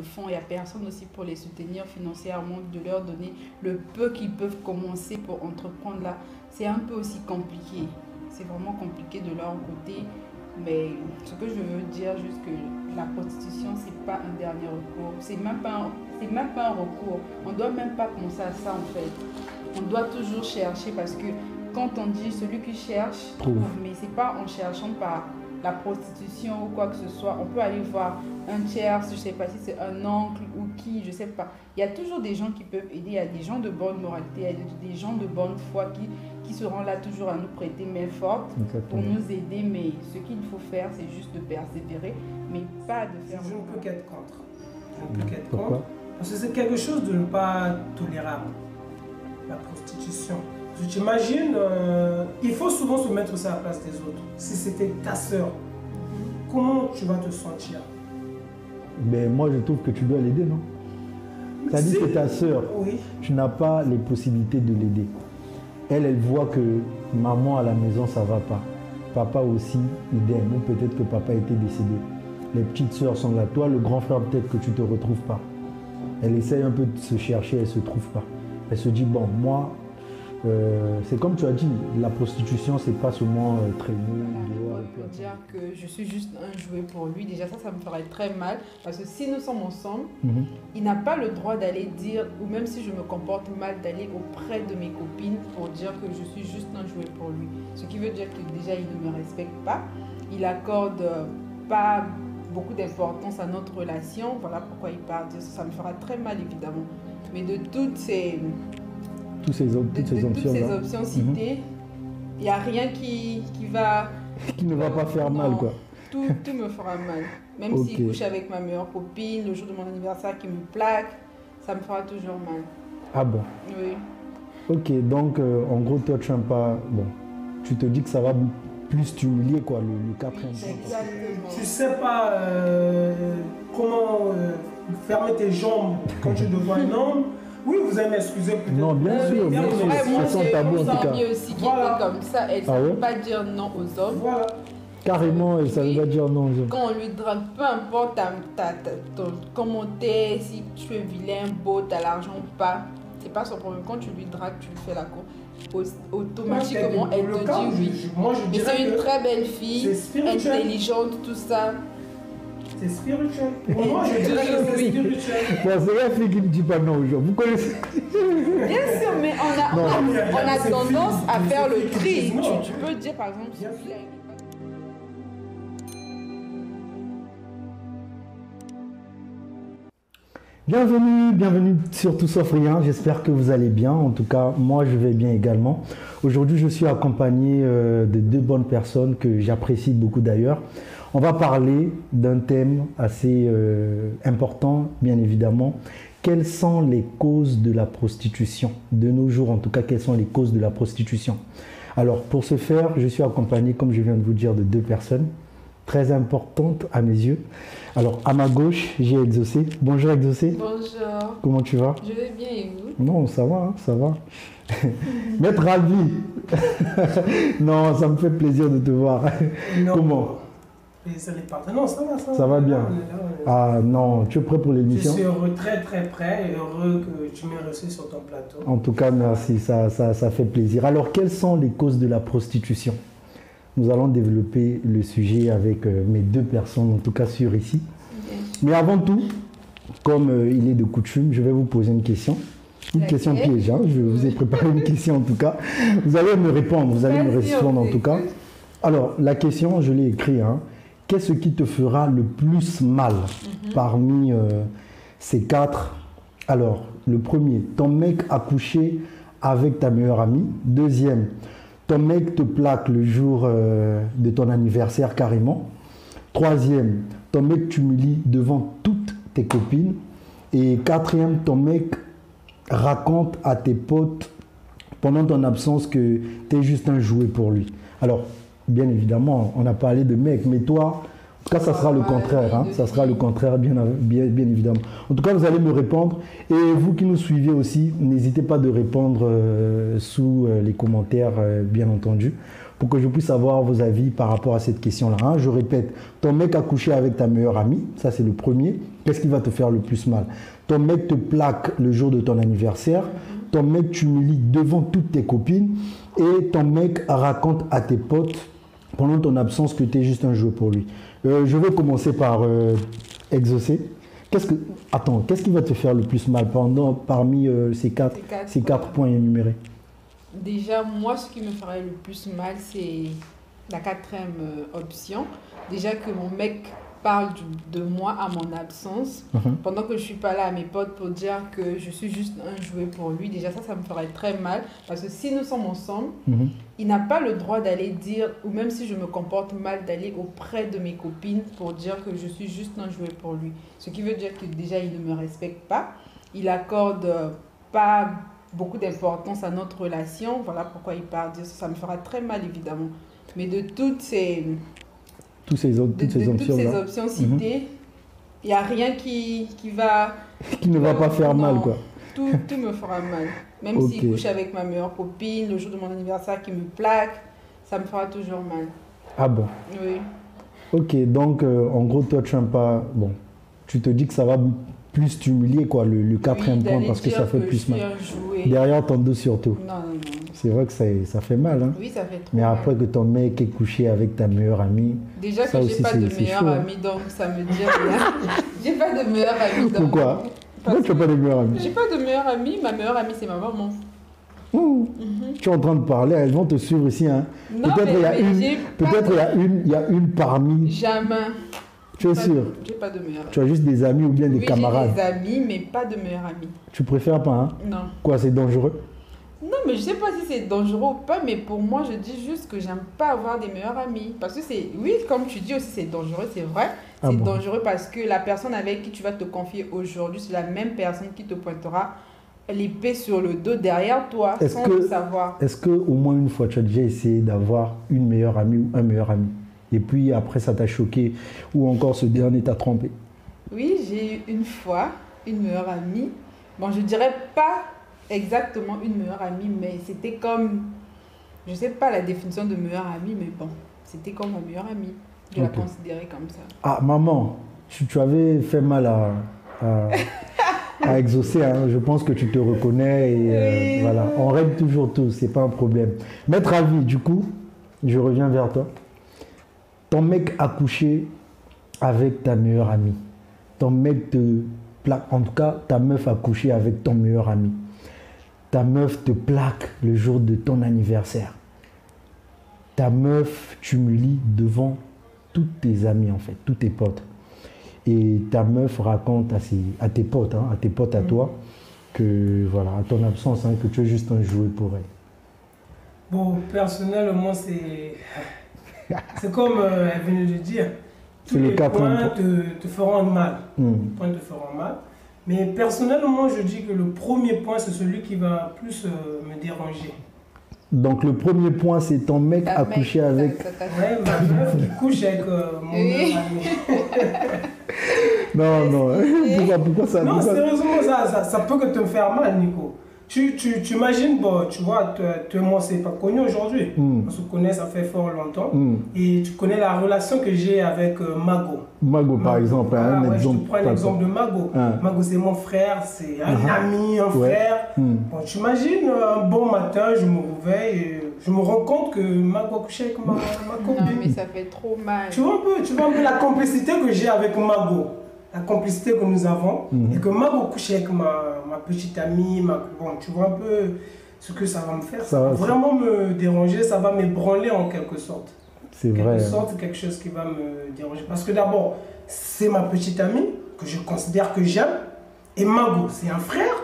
font, il n'y a personne aussi pour les soutenir financièrement, de leur donner le peu qu'ils peuvent commencer pour entreprendre là. C'est un peu aussi compliqué. C'est vraiment compliqué de leur côté. Mais ce que je veux dire, juste que la prostitution, c'est pas un dernier recours. C'est même pas un recours. On ne doit même pas penser à ça en fait. On doit toujours chercher parce que quand on dit celui qui cherche trouve, mais c'est pas en cherchant par la prostitution ou quoi que ce soit. On peut aller voir un tiers, je sais pas si c'est un oncle ou qui, je sais pas. Il y a toujours des gens qui peuvent aider, il y a des gens de bonne moralité, il y a des gens de bonne foi qui seront là toujours à nous prêter main forte pour nous aider. Mais ce qu'il faut faire, c'est juste de persévérer, mais pas de faire... Je ne peux qu'être contre. Je ne peux qu'être contre. Parce que c'est quelque chose de pas tolérable, la prostitution. Tu t'imagines, il faut souvent se mettre ça à la place des autres. Si c'était ta sœur, comment tu vas te sentir? Mais moi, je trouve que tu dois l'aider, non? Tu as dit que ta sœur, oui. Tu n'as pas les possibilités de l'aider. Elle voit que maman à la maison, ça ne va pas. Papa aussi, idem. Ou peut-être que papa était décédé. Les petites sœurs sont là. Toi, le grand frère, peut-être que tu ne te retrouves pas. Elle essaye un peu de se chercher, elle ne se trouve pas. Elle se dit, bon, moi... c'est comme tu as dit, la prostitution, c'est pas seulement traîner dehors. Pour dire que je suis juste un jouet pour lui, déjà ça me ferait très mal. Parce que si nous sommes ensemble, il n'a pas le droit d'aller dire, ou même si je me comporte mal, d'aller auprès de mes copines pour dire que je suis juste un jouet pour lui. Ce qui veut dire que déjà, il ne me respecte pas. Il accorde pas beaucoup d'importance à notre relation. Voilà pourquoi il part. Ça me fera très mal, évidemment. Mais de toutes ces options citées, il n'y a rien qui va... Qui ne va pas faire mal, quoi. Tout me fera mal. Même s'il couche avec ma meilleure copine, le jour de mon anniversaire qui me plaque, ça me fera toujours mal. Ah bon? Oui. Ok, donc en gros, toi, tu n'aimes pas... Bon, tu te dis que ça va plus t'humilier, quoi, le quatrième. Exactement. Tu sais pas comment fermer tes jambes quand tu devant un homme. Oui, vous allez m'excuser peut-être. Non, bien sûr, mais moi, j'ai tabou en tout cas. Aussi qui était comme ça, elle ne veut pas dire non aux hommes. Voilà. Carrément, ça ne veut pas dire non aux hommes. Quand on lui drague, peu importe ton commentaire, si tu es vilain, beau, tu as l'argent ou pas, c'est pas son problème. Quand tu lui dragues, tu lui fais la cour. Automatiquement, elle te dit oui. Mais c'est une très belle fille, intelligente, tout ça. C'est spirituel. Pour moi, je dirais que c'est spirituel. Bon, c'est la fille qui ne dit pas non aux gens. Vous connaissez? Bien sûr, mais on a tendance à faire le tri. Tu peux dire, par exemple, Bienvenue sur Tout Sauf Rien. J'espère que vous allez bien. En tout cas, moi, je vais bien également. Aujourd'hui, je suis accompagné de deux bonnes personnes que j'apprécie beaucoup d'ailleurs. On va parler d'un thème assez important, bien évidemment. Quelles sont les causes de la prostitution? De nos jours, en tout cas, quelles sont les causes de la prostitution? Alors, pour ce faire, je suis accompagné, comme je viens de vous dire, de deux personnes très importantes à mes yeux. Alors, à ma gauche, j'ai Exaucé. Bonjour Exaucé. Bonjour. Comment tu vas? Je vais bien et vous? Non, ça va, hein, ça va. Maître Ravi. Non, ça me fait plaisir de te voir. Non. Comment? Non, ça va. Ça va bien. Ah non, tu es prêt pour l'émission? Je suis très prêt et heureux que tu m'aies reçu sur ton plateau. En tout cas, merci, ça fait plaisir. Alors, quelles sont les causes de la prostitution? Nous allons développer le sujet avec mes deux personnes, en tout cas sur ici. Mais avant tout, comme il est de coutume, je vais vous poser une question. Une question piège, hein. Je vous ai préparé une question en tout cas. Vous allez me répondre, vous allez me répondre en tout cas. Alors, la question, je l'ai écrite, hein. Qu'est-ce qui te fera le plus mal parmi ces quatre? Alors, le premier, ton mec a couché avec ta meilleure amie. Deuxième, ton mec te plaque le jour de ton anniversaire carrément. Troisième, ton mec t'humilie devant toutes tes copines. Et quatrième, ton mec raconte à tes potes pendant ton absence que tu es juste un jouet pour lui. Alors, bien évidemment, on a parlé de mec, mais toi, en tout cas, ça sera le contraire. Hein, ça sera le contraire, bien évidemment. En tout cas, vous allez me répondre. Et vous qui nous suivez aussi, n'hésitez pas de répondre sous les commentaires, bien entendu, pour que je puisse avoir vos avis par rapport à cette question-là. Hein. Je répète, ton mec a couché avec ta meilleure amie, ça c'est le premier. Qu'est-ce qui va te faire le plus mal? Ton mec te plaque le jour de ton anniversaire, ton mec t'humilie devant toutes tes copines et ton mec raconte à tes potes pendant ton absence que tu es juste un jouet pour lui. Je vais commencer par exaucer. Qu'est-ce qui va te faire le plus mal parmi ces quatre points énumérés? Déjà, moi, ce qui me ferait le plus mal, c'est la quatrième option. Déjà que mon mec parle de moi à mon absence, pendant que je ne suis pas là à mes potes pour dire que je suis juste un jouet pour lui. Déjà, ça me ferait très mal. Parce que si nous sommes ensemble, il n'a pas le droit d'aller dire, ou même si je me comporte mal, d'aller auprès de mes copines pour dire que je suis juste un jouet pour lui. Ce qui veut dire que déjà, il ne me respecte pas. Il accorde pas beaucoup d'importance à notre relation. Voilà pourquoi il part dire ça. Ça me fera très mal, évidemment. Mais de toutes ces options citées, il n'y a rien qui ne va pas faire mal, quoi. Tout me fera mal. Même s'il couche avec ma meilleure copine, le jour de mon anniversaire qui me plaque, ça me fera toujours mal. Ah bon? Oui. Ok, donc en gros, toi, tu n'aimes pas... Bon, tu te dis que ça va plus t'humilier, quoi, le quatrième point, parce que ça fait plus mal. Derrière ton dos surtout. Non. C'est vrai que ça fait mal. Hein. Oui, ça fait trop Mais mal. après que ton mec est couché avec ta meilleure amie... Déjà que j'ai pas de meilleure amie, donc ça me dit rien. J'ai pas de meilleure amie. Pourquoi? Pourquoi tu n'as pas de meilleure amie? J'ai pas de meilleure amie. Ma meilleure amie, c'est ma maman. Tu es en train de parler, elles vont te suivre ici. Hein. Peut-être il y a une parmi... Jamais. Tu es sûr? J'ai pas de meilleure amie. Tu as juste des amis ou bien des camarades? J'ai des amis, mais pas de meilleure amie. Tu préfères pas, hein? Non. Quoi, c'est dangereux? Non, mais je sais pas si c'est dangereux ou pas, mais pour moi, je dis juste que j'aime pas avoir des meilleurs amis. Parce que oui, comme tu dis aussi, c'est dangereux, c'est vrai. C'est dangereux parce que la personne avec qui tu vas te confier aujourd'hui, c'est la même personne qui te pointera l'épée sur le dos derrière toi, sans le savoir. Est-ce qu'au moins une fois, tu as déjà essayé d'avoir une meilleure amie ou un meilleur ami? Et puis après, ça t'a choqué ou encore ce dernier t'a trompé? Oui, j'ai eu une fois une meilleure amie. Bon, je dirais pas exactement une meilleure amie, mais c'était comme, je sais pas la définition de meilleure amie, mais bon, c'était comme ma meilleure amie. Je la considérais comme ça. Ah, maman, tu avais fait mal à exaucer, hein. Je pense que tu te reconnais et voilà, on règle toujours tout, c'est pas un problème. Maître Avis, du coup, je reviens vers toi. Ton mec a couché avec ta meilleure amie. Ton mec te plaque, en tout cas, ta meuf a couché avec ton meilleur ami. Ta meuf te plaque le jour de ton anniversaire. Ta meuf t'humilie devant tous tes amis, en fait, tous tes potes. Et ta meuf raconte à tes potes, hein, à toi, que voilà, à ton absence, hein, que tu es juste un jouet pour elle. Bon, personnellement, c'est comme elle venait de dire. Tous les points te feront mal. Points te feront mal. Mais personnellement, je dis que le premier point, c'est celui qui va plus me déranger. Donc le premier point, c'est ton mec a couché avec... Ouais, ma meuf qui couche avec mon meilleur ami. Non, pourquoi ça? Non, sérieusement, ça peut que te faire mal, Nico. Tu imagines, bon, tu vois, toi et moi, c'est pas connu aujourd'hui. On se connaît, ça fait fort longtemps. Et tu connais la relation que j'ai avec Mago. Mago, par exemple. Je te prends l'exemple de Mago. Mago, c'est mon frère, c'est un ami, un frère. Bon, tu imagines, un bon matin, je me réveille et je me rends compte que Mago a couché avec ma copine. Non, mais ça fait trop mal. Tu vois un peu la complicité que j'ai avec Mago. La complicité que nous avons, et que Mago couche avec ma petite amie, bon, tu vois un peu ce que ça va me faire, ça va vraiment me déranger, ça va m'ébranler en quelque sorte. C'est vrai. En quelque sorte, quelque chose qui va me déranger. Parce que d'abord, c'est ma petite amie, que je considère que j'aime, et Mago, c'est un frère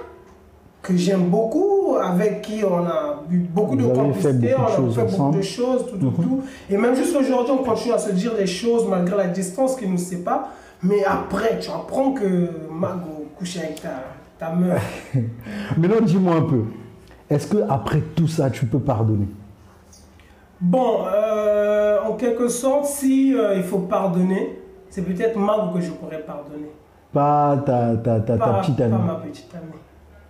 que j'aime beaucoup, avec qui on a eu beaucoup de complicité, on a fait beaucoup de choses, tout. Et même jusqu'aujourd'hui, on continue à se dire des choses malgré la distance qui nous sépare. Mais après, tu apprends que Mago couche avec ta meuf. Maintenant, dis-moi un peu. Est-ce qu'après tout ça, tu peux pardonner? Bon, en quelque sorte, si il faut pardonner, c'est peut-être Mago que je pourrais pardonner. Pas ta petite amie? Pas ma petite amie.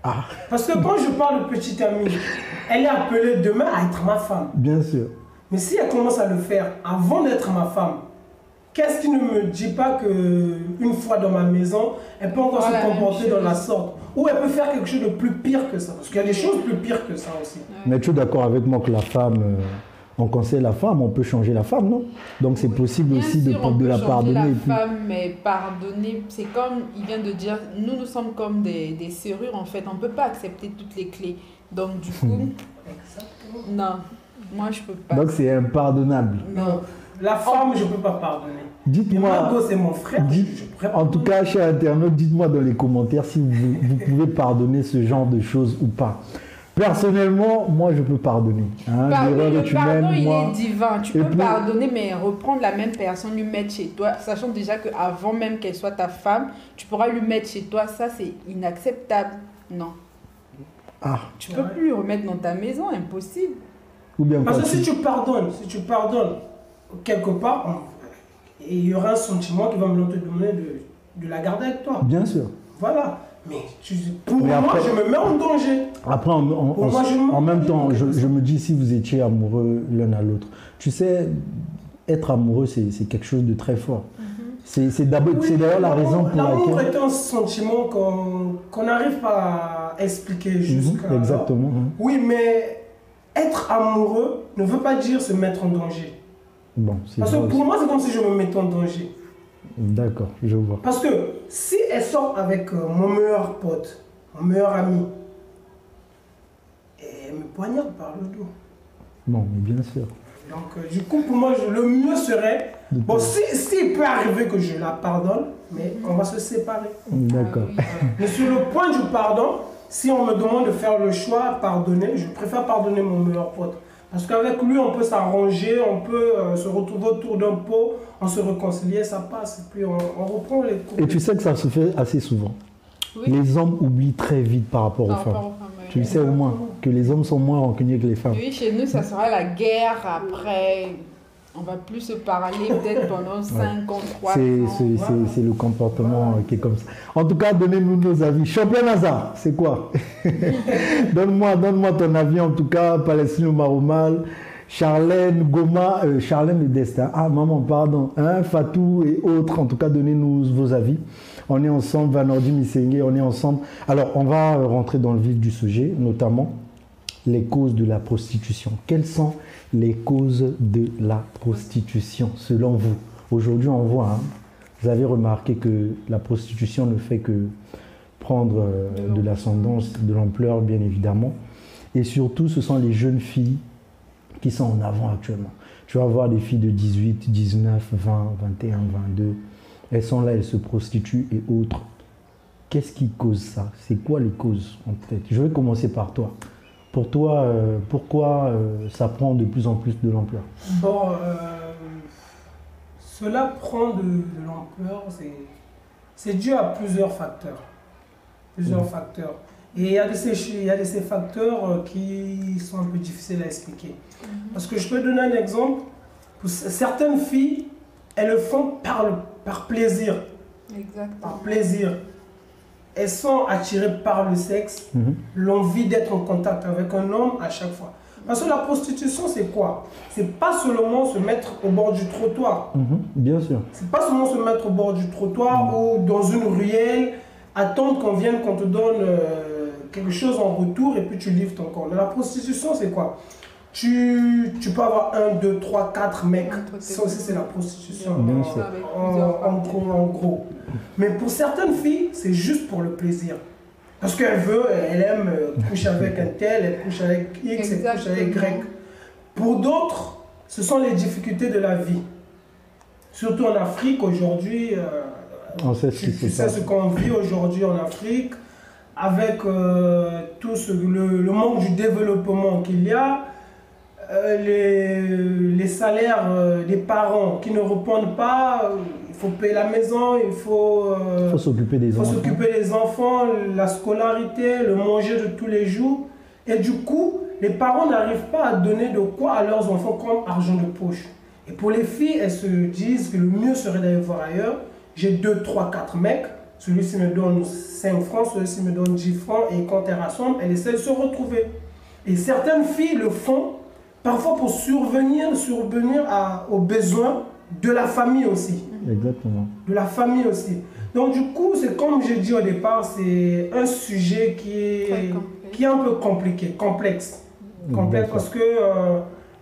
Ah. Parce que quand je parle de petite amie, elle est appelée demain à être ma femme. Bien sûr. Mais si elle commence à le faire avant d'être ma femme, qu'est-ce qui ne me dit pas qu'une fois dans ma maison, elle peut encore se comporter dans la sorte? Ou elle peut faire quelque chose de plus pire que ça? Parce qu'il y a des choses plus pires que ça aussi. Mais tu es d'accord avec moi que la femme, on conseille la femme, on peut changer la femme, non? Donc c'est possible Bien aussi sûr, de la pardonner. La et puis... femme, mais pardonner, c'est comme il vient de dire, nous sommes comme des serrures en fait, on ne peut pas accepter toutes les clés. Donc du coup, non, moi je peux pas. Donc c'est impardonnable. Non, la femme, je ne peux pas pardonner. Dites-moi, c'est mon frère. En tout cas, chers internautes, dites-moi dans les commentaires si vous pouvez pardonner ce genre de choses ou pas. Personnellement, moi, je peux pardonner. Hein, le pardon, il est divin. Tu peux pardonner, mais reprendre la même personne, lui mettre chez toi, sachant déjà qu'avant même qu'elle soit ta femme, tu pourras lui mettre chez toi. Ça, c'est inacceptable. Non. Tu ne peux plus lui remettre dans ta maison, impossible. Ou bien parce que si tu pardonnes, quelque part, il y aura un sentiment qui va me te demander de la garder avec toi. Bien sûr. Voilà. Mais moi, je me mets en danger. Après, en même temps, je me dis si vous étiez amoureux l'un à l'autre. Tu sais, être amoureux, c'est quelque chose de très fort. C'est d'ailleurs la raison pour laquelle... L'amour est un sentiment qu'on n'arrive pas à expliquer jusqu'à... Exactement. Oui, mais être amoureux ne veut pas dire se mettre en danger. Bon, parce que pour moi, c'est comme si je me mettais en danger. D'accord, je vois. Parce que si elle sort avec mon meilleur pote, mon meilleur ami, elle me poignarde par le dos. Bon, mais bien sûr. Donc, du coup, pour moi, le mieux serait... Bon, s'il peut arriver que je la pardonne, mais on va se séparer. D'accord. Mais sur le point du pardon, si on me demande de faire le choix, pardonner, je préfère pardonner mon meilleur pote. Parce qu'avec lui, on peut s'arranger, on peut se retrouver autour d'un pot, on se réconcilier, ça passe, et puis on reprend les cours. Et tu sais que ça se fait assez souvent. Oui. Les hommes oublient très vite par rapport aux femmes. Tu le sais au moins, que les hommes sont moins rancuniers que les femmes. Oui, chez nous, ça sera la guerre après. On va plus se parler peut-être pendant 5 ans, 3 ans. C'est le comportement qui est comme ça. En tout cas, donnez-nous nos avis. Champion Nazar, c'est quoi? Donne-moi ton avis en tout cas. Palestine ou Maromal, Charlène, Goma, Charlène et Destin. Ah maman, pardon. Hein, Fatou et autres. En tout cas, donnez-nous vos avis. On est ensemble, Vanordi Missengue, on est ensemble. Alors, on va rentrer dans le vif du sujet, notamment les causes de la prostitution. Quelles sont les causes de la prostitution, selon vous? Aujourd'hui, on voit, hein, vous avez remarqué que la prostitution ne fait que prendre de l'ascendance, de l'ampleur, bien évidemment. Et surtout, ce sont les jeunes filles qui sont en avant actuellement. Tu vas voir des filles de 18, 19, 20, 21, 22. Elles sont là, elles se prostituent et autres. Qu'est-ce qui cause ça? C'est quoi les causes en fait? Je vais commencer par toi. Pour toi, pourquoi ça prend de plus en plus de l'ampleur? Bon, cela prend de l'ampleur, c'est dû à plusieurs facteurs. Facteurs. Et il y a de ces facteurs qui sont un peu difficiles à expliquer. Parce que je peux donner un exemple. Pour certaines filles, elles le font par plaisir. Exactement. Par plaisir. Elles sont attirées par le sexe, l'envie d'être en contact avec un homme à chaque fois. Parce que la prostitution, c'est quoi? C'est pas seulement se mettre au bord du trottoir. Bien sûr. C'est pas seulement se mettre au bord du trottoir ou dans une ruelle, attendre qu'on te donne quelque chose en retour et puis tu livres ton corps. La prostitution, c'est quoi? Tu peux avoir 1, 2, 3, 4 mecs. Ça aussi, c'est la prostitution. Bien sûr. En gros. Mais pour certaines filles, c'est juste pour le plaisir. Parce qu'elle aime coucher avec un tel, elle couche avec X, elle couche avec Y. Pour d'autres, ce sont les difficultés de la vie. Surtout en Afrique aujourd'hui. Tu sais ce qu'on vit aujourd'hui en Afrique. Avec tout le manque du développement qu'il y a. Les salaires des parents qui ne répondent pas, il faut payer la maison, il faut s'occuper des enfants, la scolarité, le manger de tous les jours. Et du coup, les parents n'arrivent pas à donner de quoi à leurs enfants comme argent de poche. Et pour les filles, elles se disent que le mieux serait d'aller voir ailleurs. J'ai 2, 3, 4 mecs, celui-ci me donne 5 francs, celui-ci me donne 10 francs, et quand elles rassemblent, elles essaient de se retrouver. Et certaines filles le font parfois pour survenir aux besoins de la famille aussi. Exactement. De la famille aussi. Donc du coup, c'est comme j'ai dit au départ, c'est un sujet qui est un peu compliqué, complexe parce que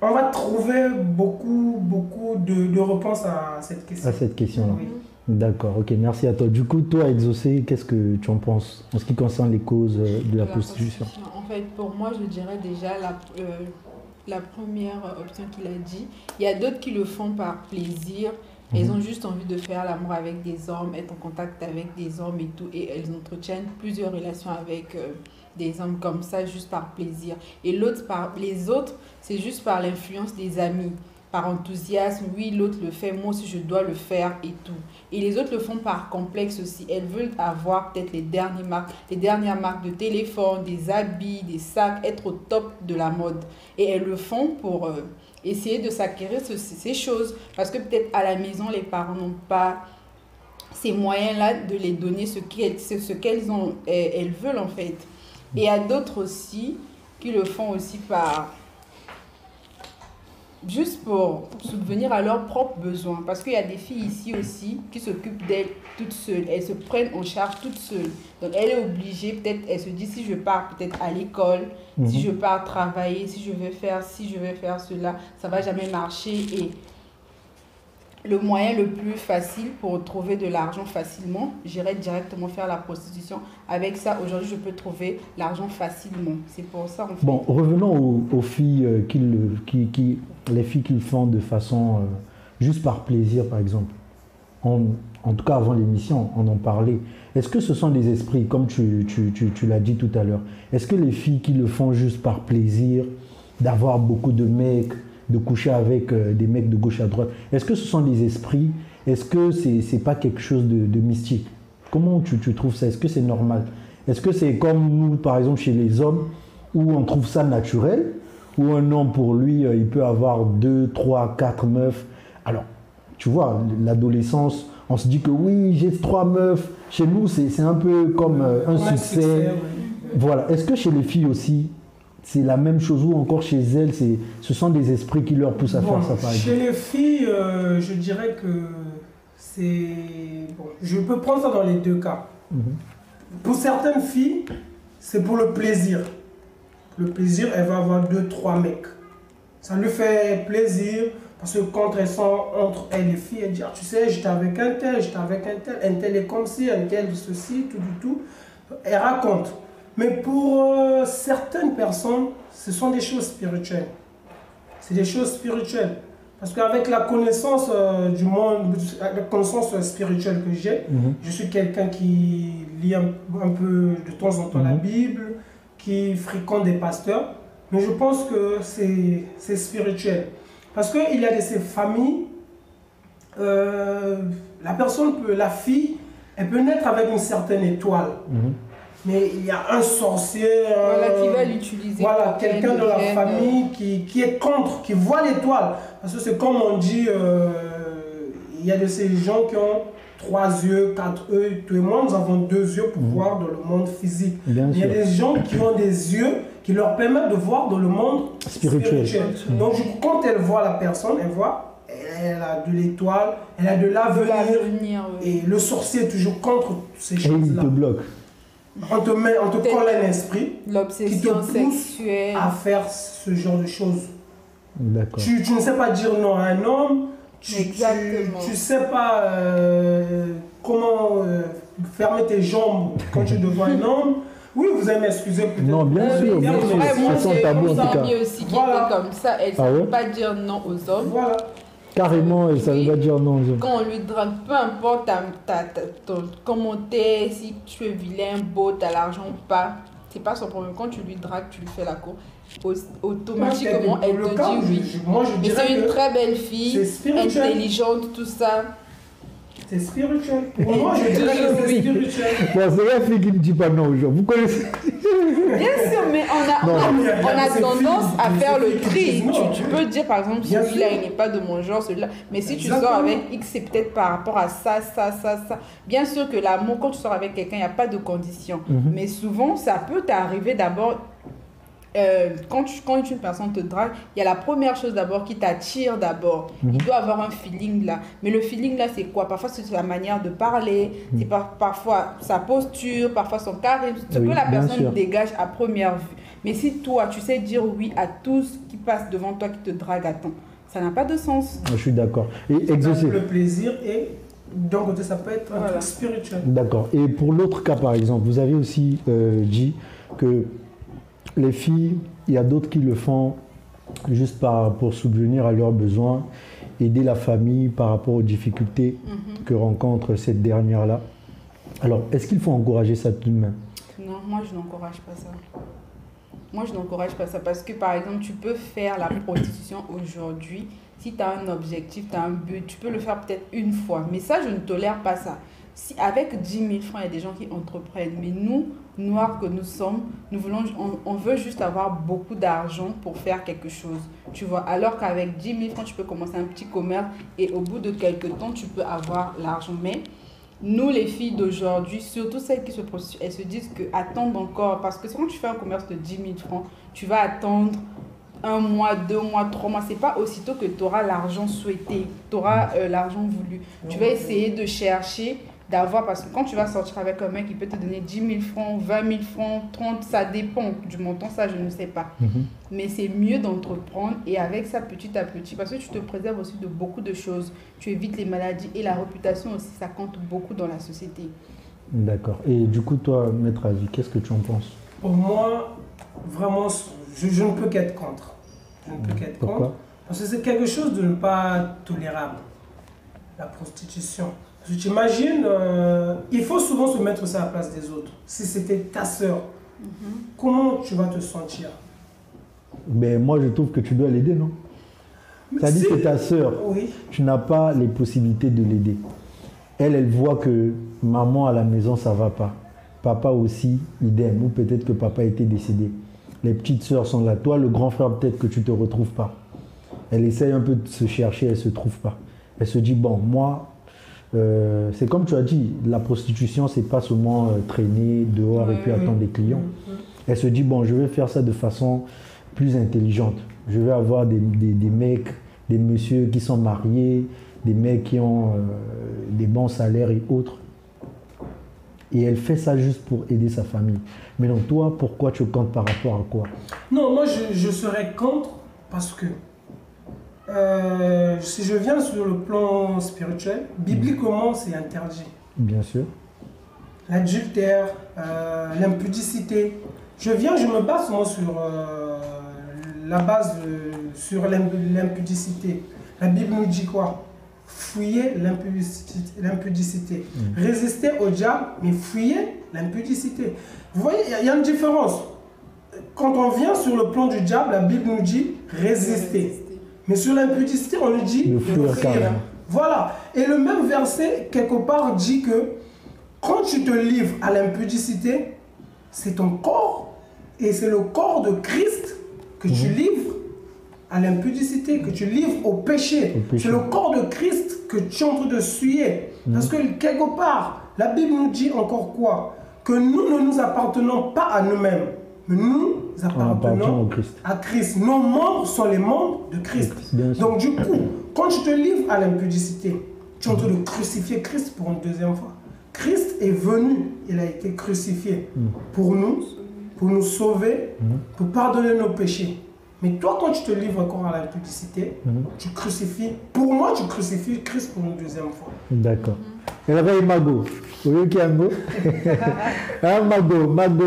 on va trouver beaucoup de réponses à cette question. À cette question-là. Oui. D'accord, ok, merci à toi. Du coup, toi, Exaucé, qu'est-ce que tu en penses en ce qui concerne les causes de la prostitution? En fait, pour moi, je dirais déjà la première option qu'il a dit. Il y a d'autres qui le font par plaisir. Elles ont juste envie de faire l'amour avec des hommes, être en contact avec des hommes et tout. Et elles entretiennent plusieurs relations avec des hommes comme ça, juste par plaisir. Et les autres, c'est juste par l'influence des amis, par enthousiasme. Oui, l'autre le fait, moi aussi je dois le faire et tout. Et les autres le font par complexe aussi. Elles veulent avoir peut-être les dernières marques de téléphone, des habits, des sacs, être au top de la mode. Et elles le font pour essayer de s'acquérir ces choses. Parce que peut-être à la maison, les parents n'ont pas ces moyens-là de les donner ce qu'elles ont, elles veulent en fait. Et il y a d'autres aussi qui le font aussi juste pour subvenir à leurs propres besoins. Parce qu'il y a des filles ici aussi qui s'occupent d'elles toutes seules. Elles se prennent en charge toutes seules. Donc elle est obligée, peut-être, elle se dit si je pars peut-être à l'école, si je pars travailler, si je vais faire cela, ça ne va jamais marcher. Et le moyen le plus facile pour trouver de l'argent facilement, j'irais directement faire la prostitution. Avec ça, aujourd'hui, je peux trouver l'argent facilement. C'est pour ça, en fait. Bon, revenons aux filles, les filles qui le font de façon juste par plaisir, par exemple. En tout cas, avant l'émission, on en parlait. Est-ce que ce sont des esprits, comme tu l'as dit tout à l'heure, est-ce que les filles qui le font juste par plaisir, d'avoir beaucoup de mecs, de coucher avec des mecs de gauche à droite, est-ce que ce sont des esprits? Est-ce que c'est pas quelque chose de mystique? Comment tu trouves ça? Est-ce que c'est normal? Est-ce que c'est comme nous, par exemple, chez les hommes, où on trouve ça naturel, où un homme, pour lui, il peut avoir 2, 3, 4 meufs? Alors, tu vois, l'adolescence, on se dit que oui, j'ai 3 meufs. Chez nous, c'est un peu comme un succès. Oui. Voilà. Est-ce que chez les filles aussi, c'est la même chose, ou encore chez elles, ce sont des esprits qui leur poussent à faire ça, par exemple? Chez les filles, je dirais que c'est... Bon, je peux prendre ça dans les deux cas. Pour certaines filles, c'est pour le plaisir. Le plaisir, elle va avoir 2, 3 mecs. Ça lui fait plaisir, parce que quand elles sont entre elles, les filles, elles disent, ah, tu sais, j'étais avec un tel est comme ci, un tel ceci, tout. Elles racontent. Mais pour certaines personnes, ce sont des choses spirituelles. C'est des choses spirituelles. Parce qu'avec la connaissance du monde, la connaissance spirituelle que j'ai, je suis quelqu'un qui lit un peu de temps en temps la Bible, qui fréquente des pasteurs. Mais je pense que c'est spirituel. Parce qu'il y a de ces familles, la fille, elle peut naître avec une certaine étoile. Mais il y a un sorcier, qui va l'utiliser. Voilà, quelqu'un de la famille qui est contre, qui voit l'étoile. Parce que c'est comme on dit, il y a de ces gens qui ont 3 yeux, 4 yeux. Tout le monde, nous avons 2 yeux pour voir dans le monde physique. Il y a des gens qui ont des yeux qui leur permettent de voir dans le monde spirituel. Donc quand elle voit la personne, elle a de l'étoile, elle a de l'avenir. Et le sorcier est toujours contre ces choses-là. Et il te bloque. On te colle un esprit qui te pousse sexuelle à faire ce genre de choses. D'accord. Tu ne sais pas dire non à un homme, tu ne sais pas comment fermer tes jambes quand tu es devant un homme. Oui, vous allez m'excuser peut-être. Non, bien sûr, bien sûr. Moi, j'ai une amie aussi qui était comme ça. Elle ne savait pas dire non aux hommes. Voilà. Carrément, elle ne savait pas dire non aux hommes. Quand on lui drague, peu importe ton commentaire, si tu es vilain, beau, tu as l'argent ou pas, c'est pas son problème. Quand tu lui dragues, tu lui fais la cour, automatiquement, elle te dit oui. Et c'est une très belle fille, intelligente, tout ça. C'est spirituel. Pour moi, je dirais que c'est spirituel. Bon, c'est la fille qui ne dit pas non aux gens. Vous connaissez? Bien sûr, mais on a tendance à faire le tri. Tu peux dire, par exemple, celui-là, il n'est pas de mon genre, celui-là. Mais si tu sors avec X, c'est peut-être par rapport à ça. Bien sûr que l'amour, quand tu sors avec quelqu'un, il n'y a pas de condition. Mais souvent, ça peut t'arriver d'abord quand une personne te drague, il y a la première chose d'abord qui t'attire d'abord. Il doit avoir un feeling là. Mais le feeling là, c'est quoi? Parfois, c'est sa manière de parler, c'est parfois sa posture, parfois son charisme, ce que la personne dégage à première vue. Mais si toi, tu sais dire oui à tout ce qui passe devant toi, qui te drague, attends, ça n'a pas de sens. Je suis d'accord. Et exaucer. Le plaisir et d'un côté, ça peut être un truc spirituel. D'accord. Et pour l'autre cas, par exemple, vous avez aussi dit que les filles, il y a d'autres qui le font juste pour subvenir à leurs besoins, aider la famille par rapport aux difficultés que rencontre cette dernière-là. Alors, est-ce qu'il faut encourager ça tout de même? Non, moi je n'encourage pas ça. Moi je n'encourage pas ça parce que par exemple, tu peux faire la prostitution aujourd'hui. Si tu as un objectif, tu as un but, tu peux le faire peut-être une fois. Mais ça, je ne tolère pas ça. Si avec 10 000 francs, il y a des gens qui entreprennent. Mais nous, noirs que nous sommes, on veut juste avoir beaucoup d'argent pour faire quelque chose. Tu vois, alors qu'avec 10 000 francs, tu peux commencer un petit commerce et au bout de quelques temps, tu peux avoir l'argent. Mais nous, les filles d'aujourd'hui, surtout celles qui se prostituent, elles se disent que attendre encore. Parce que quand tu fais un commerce de 10 000 francs, tu vas attendre 1 mois, 2 mois, 3 mois. C'est pas aussitôt que tu auras l'argent souhaité, tu auras l'argent voulu. Tu vas essayer de chercher, d'avoir, parce que quand tu vas sortir avec un mec, il peut te donner 10 000 francs, 20 000 francs, 30, ça dépend du montant, ça je ne sais pas. Mais c'est mieux d'entreprendre et avec ça petit à petit, parce que tu te préserves aussi de beaucoup de choses. Tu évites les maladies et la réputation aussi, ça compte beaucoup dans la société. D'accord. Et du coup, toi, Maître Avi, qu'est-ce que tu en penses? Pour moi, vraiment, je ne peux qu'être contre. Je ne peux qu'être contre. Parce que c'est quelque chose de ne pas tolérable, la prostitution. Tu imagines, il faut souvent se mettre ça à la place des autres. Si c'était ta sœur, comment tu vas te sentir? Ben, moi, je trouve que tu dois l'aider, non? C'est-à-dire que ta sœur, tu n'as pas les possibilités de l'aider. Elle voit que maman à la maison, ça ne va pas. Papa aussi, idem. Ou peut-être que papa était décédé. Les petites sœurs sont là. Toi, le grand frère, peut-être que tu ne te retrouves pas. Elle essaye un peu de se chercher, elle ne se trouve pas. Elle se dit, bon, moi... c'est comme tu as dit, la prostitution, c'est pas seulement traîner dehors et puis attendre des clients. Elle se dit, bon, je vais faire ça de façon plus intelligente. Je vais avoir des mecs, des messieurs qui sont mariés, des mecs qui ont des bons salaires et autres. Et elle fait ça juste pour aider sa famille. Mais non, toi, pourquoi tu comptes par rapport à quoi? Non, moi, je serais contre parce que si je viens sur le plan spirituel, bibliquement, c'est interdit. Bien sûr. L'adultère, l'impudicité. Je me base souvent sur la base, sur l'impudicité. La Bible nous dit quoi? Fuyez l'impudicité. Résistez au diable, mais fuyez l'impudicité. Vous voyez, il y a une différence. Quand on vient sur le plan du diable, la Bible nous dit résister. Mais sur l'impudicité, on nous dit de fuir. Voilà. Et le même verset, quelque part, dit que quand tu te livres à l'impudicité, c'est ton corps et c'est le corps de Christ que tu livres à l'impudicité, que tu livres au péché. C'est le corps de Christ que tu es en train de suyer. Parce que quelque part, la Bible nous dit encore quoi? Que nous ne nous appartenons pas à nous-mêmes. Mais nous appartenons à Christ. Nos membres sont les membres de Christ. Donc du coup, quand tu te livres à l'impudicité, tu es en train de crucifier Christ pour une deuxième fois. Christ est venu, il a été crucifié pour nous sauver, pour pardonner nos péchés. Mais toi, quand tu te livres encore à l'impudicité, tu crucifies, pour moi, tu crucifies Christ pour une deuxième fois. D'accord. Et là-bas, il y a Mago. Vous voyez qui est Mago? Mago,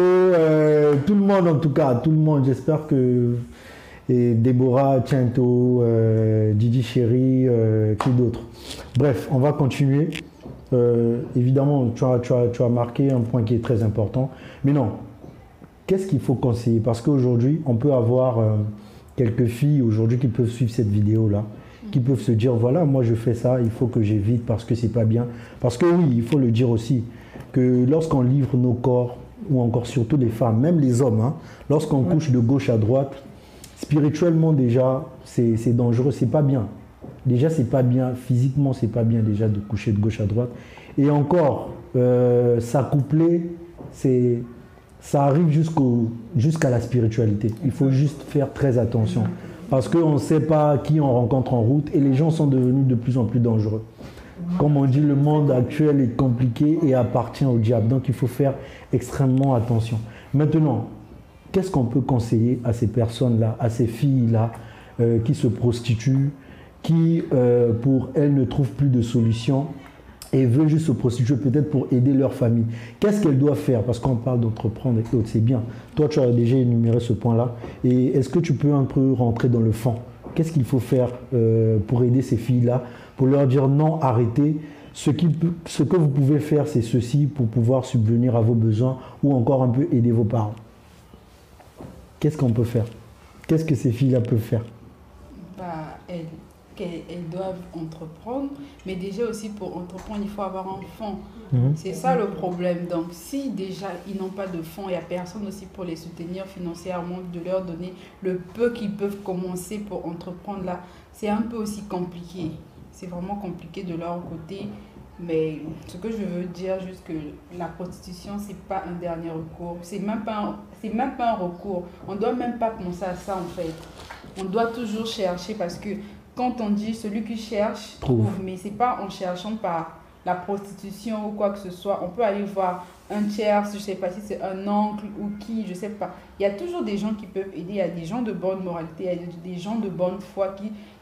tout le monde en tout cas, tout le monde, j'espère que... Et Déborah, Tiento, Didi Chéri, qui d'autre? Bref, on va continuer. Évidemment, tu as marqué un point qui est très important. Mais non, qu'est-ce qu'il faut conseiller? Parce qu'aujourd'hui, on peut avoir quelques filles aujourd'hui qui peuvent suivre cette vidéo-là, qui peuvent se dire, voilà, moi je fais ça, il faut que j'évite parce que c'est pas bien. Parce que oui, il faut le dire aussi, que lorsqu'on livre nos corps, ou encore surtout les femmes, même les hommes, hein, lorsqu'on couche de gauche à droite, spirituellement déjà, c'est dangereux, c'est pas bien. Déjà, c'est pas bien, physiquement, c'est pas bien déjà de coucher de gauche à droite. Et encore, s'accoupler, ça arrive jusqu'à la spiritualité. Il faut juste faire très attention. Parce qu'on ne sait pas qui on rencontre en route et les gens sont devenus de plus en plus dangereux. Comme on dit, le monde actuel est compliqué et appartient au diable. Donc il faut faire extrêmement attention. Maintenant, qu'est-ce qu'on peut conseiller à ces personnes-là, à ces filles-là qui se prostituent, qui, pour elles, ne trouvent plus de solution et veulent juste se prostituer peut-être pour aider leur famille? Qu'est-ce qu'elles doivent faire? Parce qu'on parle d'entreprendre et autres, c'est bien. Toi, tu as déjà énuméré ce point-là. Et est-ce que tu peux un peu rentrer dans le fond? Qu'est-ce qu'il faut faire pour aider ces filles-là, pour leur dire non, arrêtez. Ce que vous pouvez faire, c'est ceci pour pouvoir subvenir à vos besoins ou encore un peu aider vos parents. Qu'est-ce qu'on peut faire? Qu'est-ce que ces filles-là peuvent faire? Elles doivent entreprendre, mais déjà aussi pour entreprendre, il faut avoir un fonds. Mhm. C'est ça le problème. Donc si déjà ils n'ont pas de fonds, il n'y a personne aussi pour les soutenir financièrement, de leur donner le peu qu'ils peuvent commencer pour entreprendre là, c'est un peu aussi compliqué. C'est vraiment compliqué de leur côté. Mais ce que je veux dire, juste que la prostitution, c'est pas un dernier recours. C'est même pas un recours. On doit même pas penser à ça en fait. On doit toujours chercher parce que quand on dit celui qui cherche trouve, mais c'est pas en cherchant par la prostitution ou quoi que ce soit. On peut aller voir un tiers, je sais pas si c'est un oncle ou qui, je sais pas. Il y a toujours des gens qui peuvent aider. Il y a des gens de bonne moralité, il y a des gens de bonne foi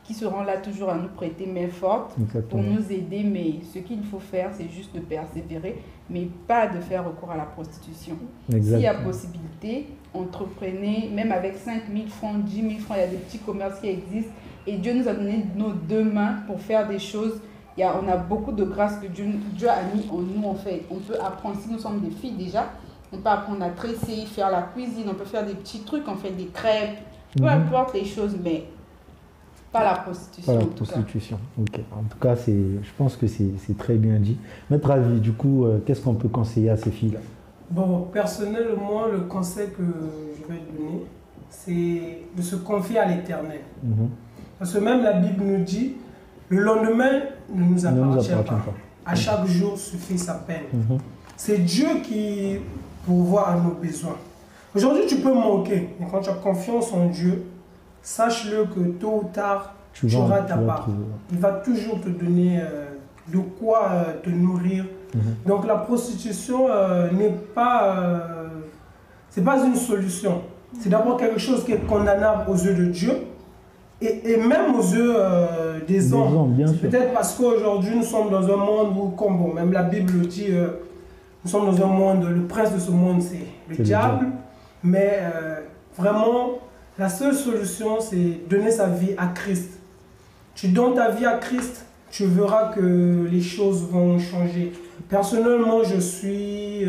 qui seront là toujours à nous prêter main forte. Exactement. Pour nous aider. Mais ce qu'il faut faire, c'est juste de persévérer, mais pas de faire recours à la prostitution. S'il y a possibilité, entreprenez, même avec 5 000 francs, 10 000 francs, il y a des petits commerces qui existent. Et Dieu nous a donné nos deux mains pour faire des choses. On a beaucoup de grâce que Dieu a mis en nous en fait. On peut apprendre, si nous sommes des filles déjà, on peut apprendre à tresser, faire la cuisine, on peut faire des petits trucs, on fait des crêpes, peu importe les choses, mais pas la prostitution. Pas la prostitution, ok. En tout cas, je pense que c'est très bien dit. Maître Avi, du coup, qu'est-ce qu'on peut conseiller à ces filles-là? Bon, personnellement, le conseil que je vais donner, c'est de se confier à l'Éternel. Parce que même la Bible nous dit, le lendemain ne nous appartient pas. À chaque jour suffit sa peine. C'est Dieu qui pourvoit à nos besoins. Aujourd'hui, tu peux manquer, mais quand tu as confiance en Dieu, sache-le que tôt ou tard, tu auras ta part. Il va toujours te donner de quoi te nourrir. Donc la prostitution n'est pas, c'est pas une solution. C'est d'abord quelque chose qui est condamnable aux yeux de Dieu. Et même aux yeux des hommes. Peut-être parce qu'aujourd'hui nous sommes dans un monde où, comme bon, même la Bible le dit, nous sommes dans un monde, le prince de ce monde c'est le diable. Mais vraiment, la seule solution c'est donner sa vie à Christ. Tu donnes ta vie à Christ, tu verras que les choses vont changer. Personnellement, je suis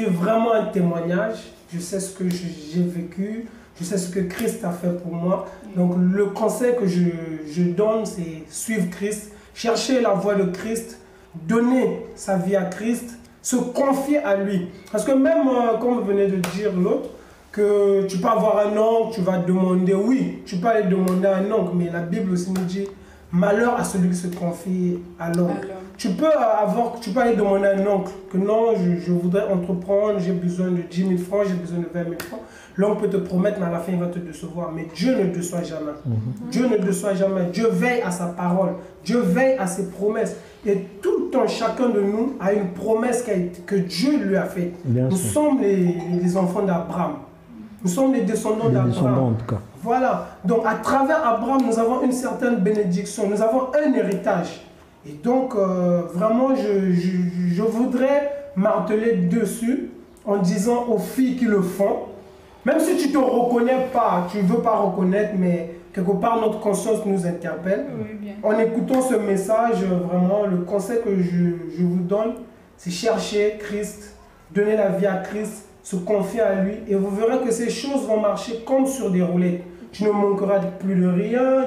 vraiment un témoignage. Je sais ce que j'ai vécu. Je sais ce que Christ a fait pour moi. Donc le conseil que je donne, c'est suivre Christ, chercher la voie de Christ, donner sa vie à Christ, se confier à lui. Parce que même, comme vous venez de dire l'autre, que tu peux avoir un oncle, tu vas demander, oui, tu peux aller demander à un oncle, mais la Bible aussi nous dit, malheur à celui qui se confie à l'oncle. Tu peux aller demander à un oncle que non, je voudrais entreprendre, j'ai besoin de 10 000 francs, j'ai besoin de 20 000 francs. L'oncle peut te promettre, mais à la fin, il va te décevoir. Mais Dieu ne déçoit jamais. Dieu ne déçoit jamais. Dieu veille à sa parole. Dieu veille à ses promesses. Et tout le temps, chacun de nous a une promesse que Dieu lui a faite. Nous sommes les enfants d'Abraham. Nous sommes les descendants d'Abraham. En tout cas. Voilà. Donc, à travers Abraham, nous avons une certaine bénédiction. Nous avons un héritage. Et donc, vraiment, je voudrais marteler dessus en disant aux filles qui le font, même si tu ne te reconnais pas, tu ne veux pas reconnaître, mais quelque part notre conscience nous interpelle. En écoutant ce message, vraiment, le conseil que je vous donne, c'est chercher Christ, donner la vie à Christ, se confier à lui, et vous verrez que ces choses vont marcher comme sur des roulettes. Tu ne manqueras plus de rien,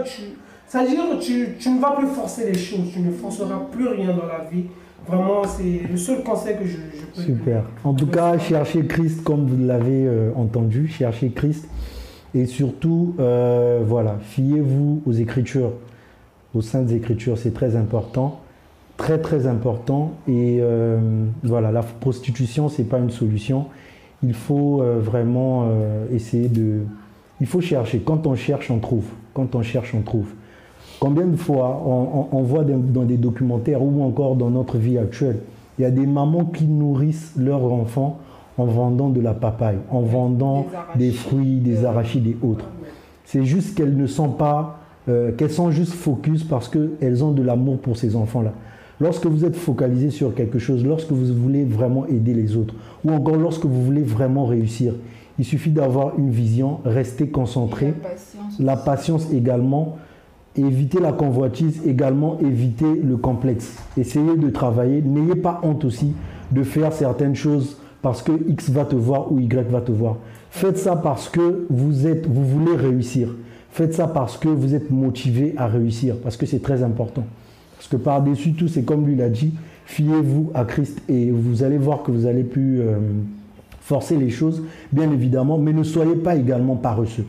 c'est-à-dire tu ne vas plus forcer les choses, tu ne forceras plus rien dans la vie. Vraiment, c'est le seul conseil que je peux Super. donner. En tout cas, cherchez Christ comme vous l'avez entendu, cherchez Christ. Et surtout, voilà, fiez-vous aux Écritures, aux Saintes Écritures, c'est très important. très très important. Et voilà, la prostitution, c'est pas une solution. Il faut vraiment essayer de... Il faut chercher. Quand on cherche, on trouve. Quand on cherche, on trouve. Combien de fois on voit dans des documentaires ou encore dans notre vie actuelle, il y a des mamans qui nourrissent leurs enfants en vendant de la papaye, en vendant des fruits, des arachides et autres. C'est juste qu'elles ne sont pas, qu'elles sont juste focus parce qu'elles ont de l'amour pour ces enfants-là. Lorsque vous êtes focalisé sur quelque chose, lorsque vous voulez vraiment aider les autres, ou encore lorsque vous voulez vraiment réussir, il suffit d'avoir une vision, rester concentré, la patience également, éviter la convoitise, également éviter le complexe. Essayez de travailler, n'ayez pas honte aussi de faire certaines choses parce que X va te voir ou Y va te voir. Faites ça parce que vous voulez réussir. Faites ça parce que vous êtes motivé à réussir, parce que c'est très important. Parce que par-dessus tout, c'est comme lui l'a dit, fiez-vous à Christ et vous allez voir que vous allez plus forcer les choses, bien évidemment, mais ne soyez pas également paresseux.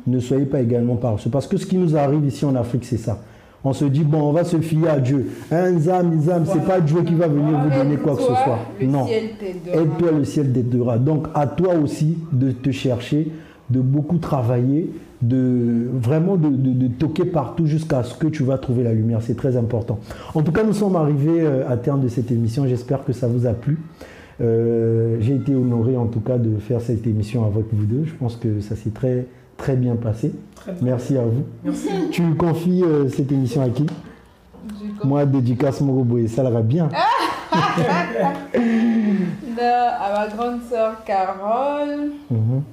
Ne soyez pas également paresseux. Parce que ce qui nous arrive ici en Afrique, c'est ça. On se dit, bon, on va se fier à Dieu. Nzam, c'est pas Dieu qui va venir vous donner quoi que ce soit. Non. Aide-toi, le ciel t'aidera. Donc, à toi aussi de te chercher, de beaucoup travailler, vraiment de toquer partout jusqu'à ce que tu vas trouver la lumière. C'est très important. En tout cas, nous sommes arrivés à terme de cette émission. J'espère que ça vous a plu. J'ai été honoré en tout cas de faire cette émission avec vous deux. Je pense que ça s'est très bien passé. Merci à vous. Merci. Tu confies cette émission à qui? Moi, dédicace Moroboé, ça l'ira bien. À ma grande sœur Carole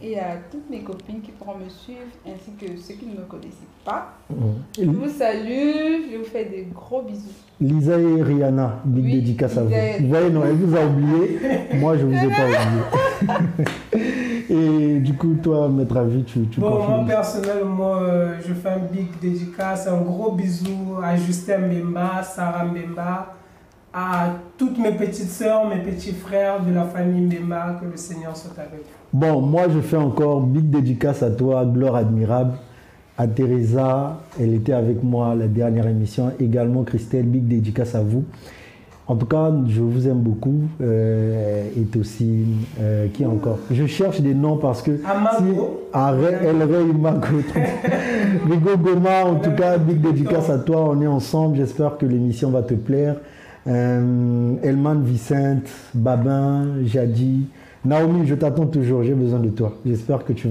et à toutes mes copines qui pourront me suivre, ainsi que ceux qui ne me connaissent pas. Je vous salue, je vous fais des gros bisous. Lisa et Rihanna, big dédicace à vous. Vous voyez, non, elle vous a oublié. Moi, je ne vous ai pas oublié. Et du coup, toi, Maître Avi, tu bon, confies? moi, personnellement, je fais un big dédicace, un gros bisou à Justin Mbemba, Sarah Mbemba, à toutes mes petites sœurs, mes petits frères de la famille Mbemba, que le Seigneur soit avec vous. Bon, moi, je fais encore big dédicace à toi, Gloire Admirable, à Teresa, elle était avec moi à la dernière émission, également Christelle, big dédicace à vous. En tout cas, je vous aime beaucoup. Et aussi, qui encore? Je cherche des noms parce que... Amago. Elrey Mago. Rigo Goma, en tout cas, big dédicace à toi. On est ensemble. J'espère que l'émission va te plaire. Elman Vicente, Babin, Jadi. Naomi, je t'attends toujours. J'ai besoin de toi. J'espère que tu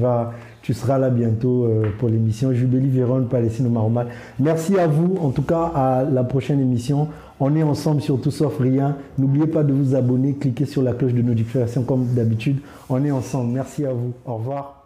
seras là bientôt pour l'émission. Jubélie Véron, Palestine Maromal. Merci à vous. En tout cas, à la prochaine émission. On est ensemble sur Tout Sauf Rien. N'oubliez pas de vous abonner. Cliquez sur la cloche de notification comme d'habitude. On est ensemble. Merci à vous. Au revoir.